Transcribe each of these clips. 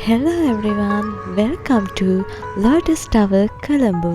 Hello everyone, welcome to Lotus Tower Colombo.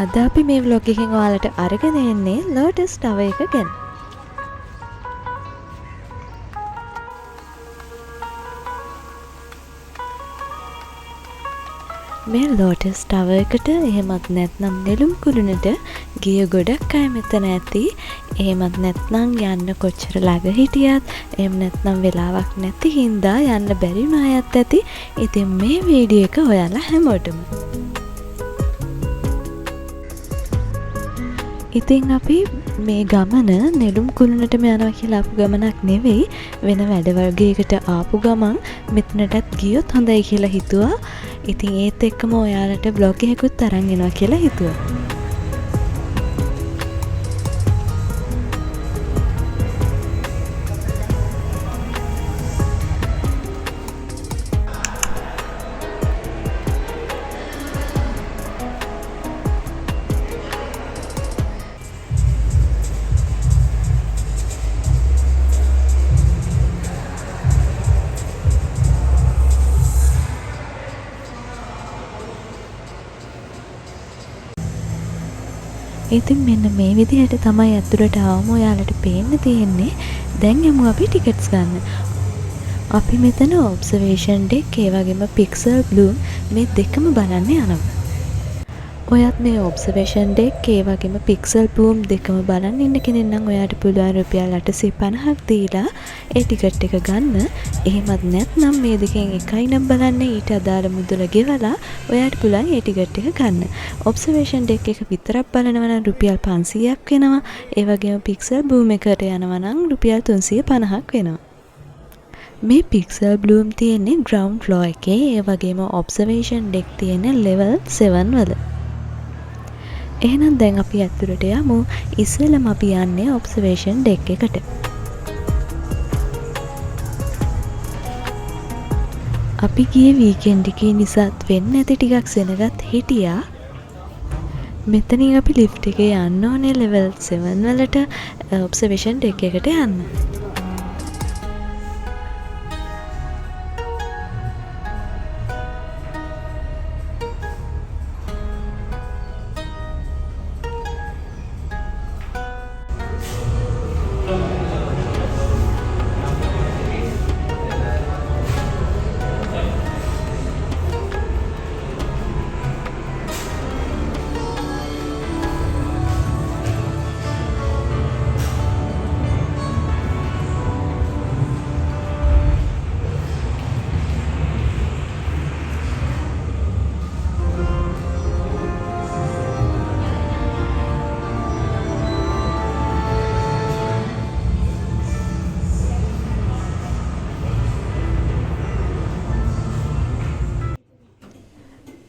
අද අපි මේ vlog එකෙන් ඔයාලට අරගෙන එන්නේ Lotus Tower එක ගැන. මේ Lotus Tower එකට එහෙමත් නැත්නම් නෙළුම් කුළුණට ගිය ගොඩක් අය මෙතන ඇති. එහෙමත් නැත්නම් යන්න කොච්චර ළඟ හිටියත් එහෙම නැත්නම් වෙලාවක් නැති හින්දා යන්න බැරි වුණ අයත් ඇති. ඉතින් මේ වීඩියෝ එක ඔයාලා හැමෝටම. ඉතින් අපි මේ ගමන නෙළුම් කුළුණටම යනවා කියලා ආපු ගමනක් නෙවෙයි, වෙන වැඩ වර්ගයකට ආපු ගමන් මෙතනටත් ගියොත් හොඳයි කියලා හිතුවා. ඉතින් ඒත් එක්කම ඔයාලට vlog එකකුත් අරන් එනවා කියලා හිතුවා. ඉතින් මෙන්න මේ විදිහට තමයි ඇතුළට ආවම ඔයාලට පේන්න තියෙන්නේ. දැන් යමු අපි ටිකට්ස් ගන්න. අපි මෙතන ඔබ්සර්වේෂන් ඩෙක් ඒ වගේම පික්සල් බ්ලූම් මේ දෙකම බලන්න යනවා. ඔයත් මේ ඔබ්සර්වේෂන් ඩෙක් ඒ වගේම පික්සල් බ්ලූම් දෙකම බලන්න ඉන්න කෙනෙක් නම් ඔයාට පුළුවන් රුපියල් 850ක් දීලා ඒ ටිකට් එක ගන්න. එහෙමත් නැත්නම් මේ දෙකෙන් එකයි නම් බලන්න ඊට අදාළ මුදල ගෙවලා ඔයාට පුළුවන් ඒ ටිකට් එක ගන්න. ඔබ්සර්වේෂන් ඩෙක් එක විතරක් බලනවා නම් රුපියල් 500ක් වෙනවා. ඒ වගේම පික්සල් බ්ලූම් එකට යනවා නම් රුපියල් 350ක් වෙනවා. මේ පික්සල් බ්ලූම් තියෙන්නේ ග්‍රවුන්ඩ් ෆ්ලෝර් එකේ. ඒ වගේම ඔබ්සර්වේෂන් ඩෙක් තියෙන්නේ ලෙවල් 7 වල. එහෙනම් දැන් අපි ඇතුළට යමු. ඉස්සෙල්ලම අපි යන්නේ ඔබ්සර්වේෂන් ඩෙක් එකට. අපි ගියේ වීකෙන්ඩ් එකේ නිසාත් වෙන්න ඇති ටිකක් සෙනගත් හිටියා. මෙතනින් අපි ලිෆ්ට් එකේ යන්න ඕනේ ලෙවල් 7 වලට ඔබ්සර්වේෂන් ඩෙක් එකට යන්න.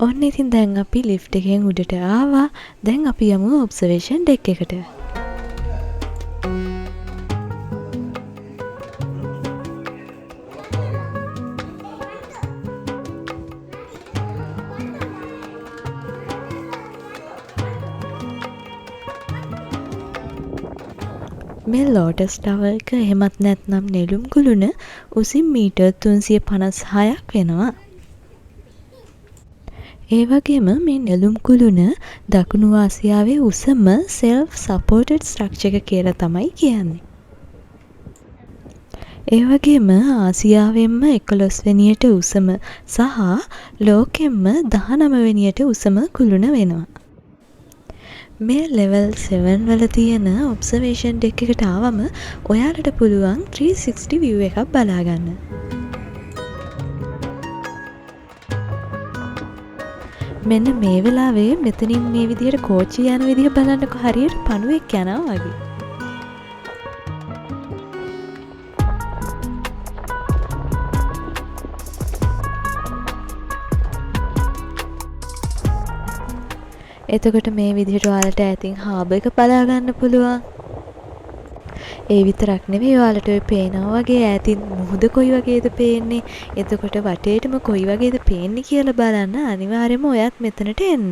ඔන්න ඉතින් දැන් අපි ලිෆ්ට් එකෙන් උඩට ආවා. දැන් අපි යමු ඔබ්සර්වේෂන් ඩෙක් එකට. මේ ලෝටස් ටවර් එක එහෙමත් නැත්නම් නෙළුම් කුළුණ උසින් මීටර් 356ක් වෙනවා. ඒ වගේම මේ නෙළුම් කුළුණ දකුණු ආසියාවේ උසම self supported structure එක කියලා තමයි කියන්නේ. ඒ වගේම ආසියාවෙන්ම 11 වෙනියට උසම සහ ලෝකෙම්ම 19 වෙනියට උසම කුළුණ වෙනවා. මේ level 7 වල තියෙන observation deck එකට ආවම ඔයාලට පුළුවන් 360 view එකක් බලා ගන්න. මෙන්න මේ වෙලාවේ මෙතනින් මේ විදිහට කෝච්චිය යන විදිහ බලන්නකො, හරියට පණුවෙක් යනවා වගේ. එතකොට මේ විදිහට ඔයාලට ඈතින් හාබර් එක බලා ගන්න පුළුවන්. ඒ විතරක් නෙවෙයි, ඔයාලට ඔය පේනවා වගේ ඈතින් මුහුද කොයි වගේද පේන්නේ, එතකොට වටේටම කොයි වගේද පේන්නේ කියලා බලන්න අනිවාර්යයෙන්ම ඔයත් මෙතනට එන්න.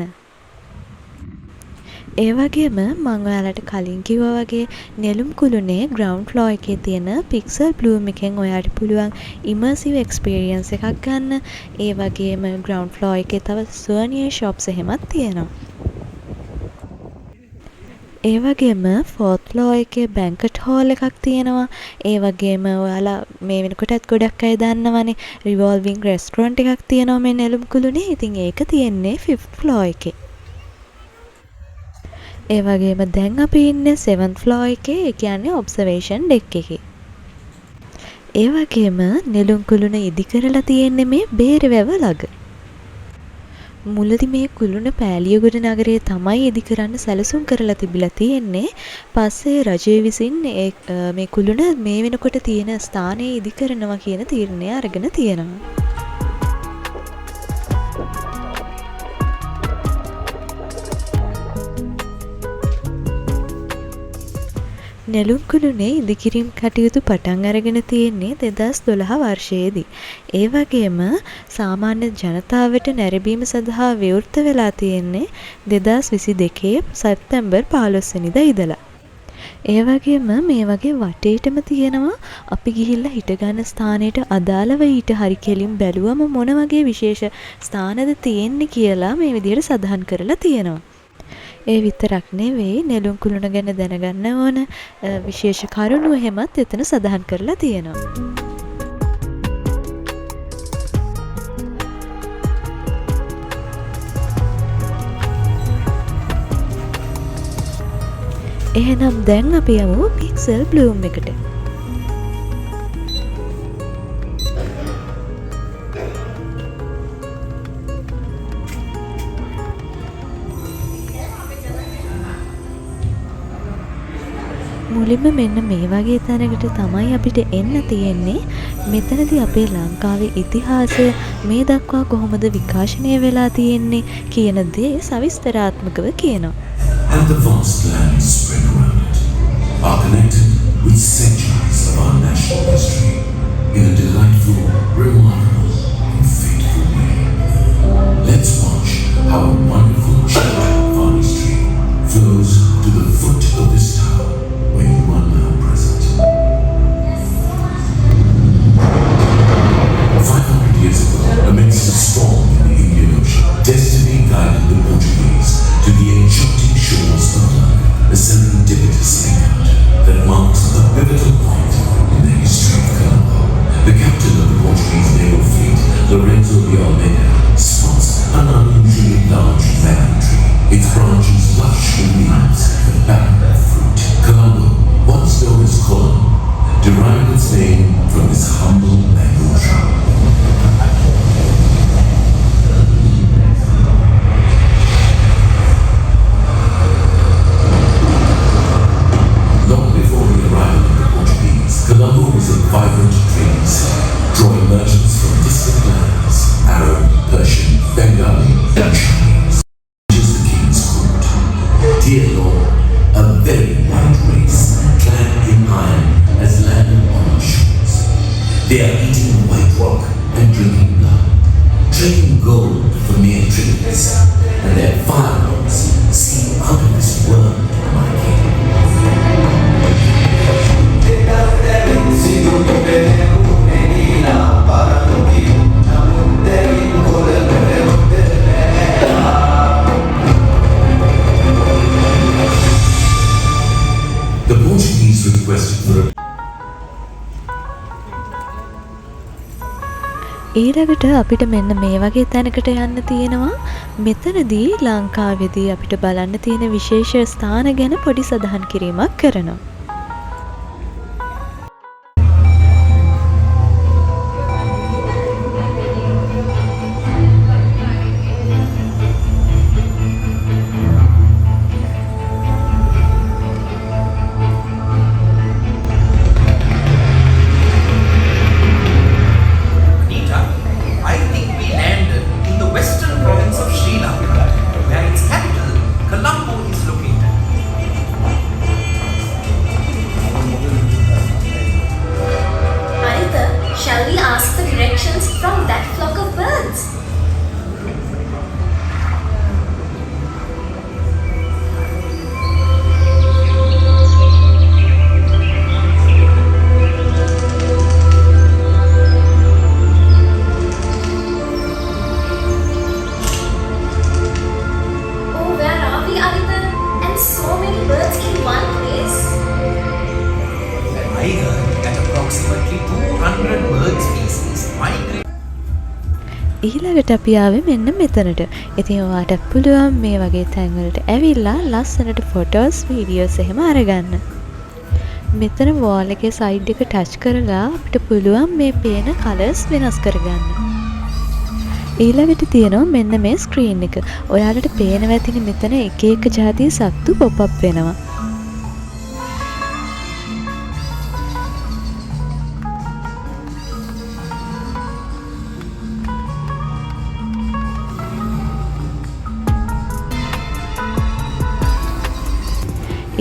ඒ වගේම මම ඔයාලට කලින් කිව්වා වගේ නෙළුම් කුළුණේ ග්‍රවුන්ඩ් ෆ්ලෝර් එකේ තියෙන පික්සල් බ්ලූම් එකෙන් ඔයාලට පුළුවන් ඉමර්සිව් එක්ස්පීරියන්ස් එකක් ගන්න. ඒ වගේම ග්‍රවුන්ඩ් ෆ්ලෝර් එකේ තව සුවනියර් ෂොප්ස් එහෙමත් තියෙනවා. ඒ වගේම ෆෝර්ත් ෆ්ලෝර් එකේ බැන්කට් හෝල් එකක් තියෙනවා. ඒ වගේම ඔයාලා මේ වෙනකොටත් ගොඩක් අය දන්නවනේ රිවෝල්විං රෙස්ටොරන්ට් එකක් තියෙනවා මේ නෙළුම් කුළුණේ. ඉතින් ඒක තියෙන්නේ 5th ෆ්ලෝර් එකේ. ඒ වගේම දැන් අපි ඉන්නේ 7th ෆ්ලෝර් එකේ. ඒ කියන්නේ ඔබ්සර්වේෂන් ඩෙක් එකේ. ඒ වගේම නෙළුම් කුළුණ ඉදි කරලා තියෙන්නේ මේ බේරවැව ළඟ. මුලදී මේ කුළුණ පෑලියගොඩ නගරයේ තමයි ඉදි කරන්න සැලසුම් කරලා තිබිලා තියෙන්නේ. පස්සේ රජය විසින් මේ කුළුණ මේ වෙනකොට තියෙන ස්ථානයේ ඉදි කරනවා කියන තීරණය අරගෙන තියෙනවා. නෙළුම් කුළුණේ ඉදිකිරීම් කටයුතු පටන් අරගෙන තියෙන්නේ 2012 වර්ෂයේදී. ඒ වගේම සාමාන්‍ය ජනතාවට නැරඹීම සඳහා විවෘත වෙලා තියෙන්නේ 2022 සැප්තැම්බර් 15 වෙනිදා ඉඳලා. ඒ වගේම මේ වගේ වටේටම තියෙනවා අපි ගිහිල්ලා හිටගන්න ස්ථානයට අදාළව ඊට හරි කෙලින් බැලුවම මොන වගේ විශේෂ ස්ථානද තියෙන්නේ කියලා මේ විදිහට සඳහන් කරලා තියෙනවා. ඒ විතරක් නෙවෙයි නෙළුම් කුළුණ ගැන දැනගන්න ඕන විශේෂ කරුණු එහෙමත් එතන සඳහන් කරලා තියෙනවා. එහෙනම් දැන් අපි යමු පික්සල් බ්ලූම් එකට. මුලින්ම මෙන්න මේ වගේ තැනකට තමයි අපිට එන්න තියෙන්නේ. මෙතනදී අපේ ලංකාවේ ඉතිහාසය මේ දක්වා කොහොමද විකාශනය වෙලා තියෙන්නේ කියන දේ සවිස්තරාත්මකව කියනවා. And the vast lands spread around it are connected with centuries of our national history in a delightful, remarkable and fateful way. Let's watch how a wonderful channel of Varney Stream flows to the foot of this tower where you are now present. 500 years ago, amidst a storm in the Indian Ocean, destiny guided the Portuguese to the enchanting shores of Love, a serendipitous encounter that marks a pivotal point in the history of Colombo. The captain of the Portuguese naval fleet, Lorenzo de Almeida, spots an unusually large banyan tree. Its branches lush with leaves and barren of fruit. Colombo, once known as Colon, derived its name from this humble mango tree. Long before the arrival of the Portuguese, Colombo was a vibrant trading city, drawing merchants from distant lands, Arab, Persian, Bengali, and Chinese. Which is the king's court. Dear Lord, a very white race, clad in iron, has landed on our shores. They are eating white rock and drinking blood, trading gold for mere trinkets, and their firearms seem out of this world, my king. The Portuguese requested for a ඊළඟට අපිට මෙන්න මේ වගේ තැනකට යන්න තියෙනවා. මෙතනදී ලංකාවේදී අපිට බලන්න තියෙන විශේෂ ස්ථාන ගැන පොඩි සඳහන් කිරීමක් කරනවා. Anita, I think we landed in the western province of Sri Lanka, where its capital, Colombo, is located. ඊළඟට අපි ආවේ මෙන්න මෙතනට. ඉතින් ඔයාට පුළුවන් මේ වගේ තැන්වලට ඇවිල්ලා ලස්සනට ෆොටෝස් වීඩියෝස් එහෙම අරගන්න. මෙතන වෝල් එකේ සයිඩ් එක ටච් කරලා අපිට පුළුවන් මේ පේන කලර්ස් වෙනස් කරගන්න. ඊළඟට තියෙනවා මෙන්න මේ ස්ක්‍රීන් එක. ඔයාලට පේනවා ඇතිනේ මෙතන එක එක જાතිය සත්තු පොප් අප් වෙනවා.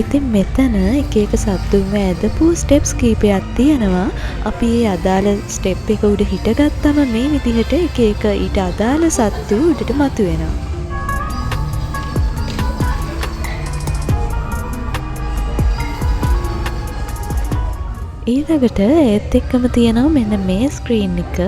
ඉතින් මෙතන එක එක සත්තුන්ව ඇදපු ස්ටෙප්ස් කීපයක් තියෙනවා. අපි ඒ අදාළ ස්ටෙප් එක උඩ හිටගත්තම මේ විදිහට එක එක ඊට අදාළ සත්තු උඩට මතුවෙනවා. ඊළඟට ඒත් එක්කම තියෙනවා මෙන්න මේ ස්ක්‍රීන් එක.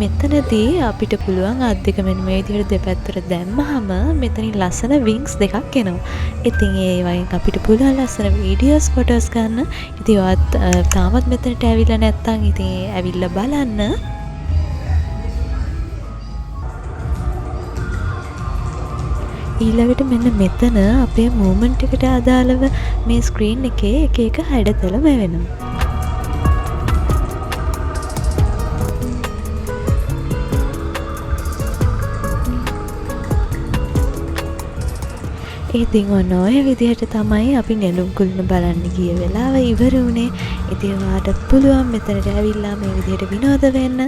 මෙතනදී අපිට පුළුවන් අත් දෙක මෙන්න මේ විදිහට දෙපැත්තට දැම්මහම මෙතනින් ලස්සන වින්ග්ස් දෙකක් එනවා. ඉතින් ඒ වයින් අපිට පුළුවන් ලස්සන වීඩියෝස් ෆොටෝස් ගන්න. ඉතින් ඔයත් තාමත් මෙතනට ඇවිල්ලා නැත්නම් ඉතින් ඇවිල්ලා බලන්න. ඊළඟට මෙන්න මෙතන අපේ මූවමන්ට් එකට අදාළව මේ ස්ක්‍රීන් එකේ එක එක හැඩතල වෙනවා. ඉතින් ඔන්න ඔය විදිහට තමයි අපි නෙළුම් කුළුණ බලන්න ගිය වෙලාව ඉවර වුණේ. ඉතින් ඔයාලට පුළුවන් මෙතනට ඇවිල්ලා මේ විදිහට විනෝද වෙන්න.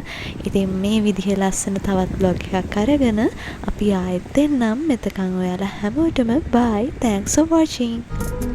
ඉතින් මේ විදිහේ ලස්සන තවත් බ්ලොග් එකක් අරගෙන අපි ආයෙත් එන්නම්. මෙතකන් ඔයාලා හැමෝටම bye. Thanks for watching.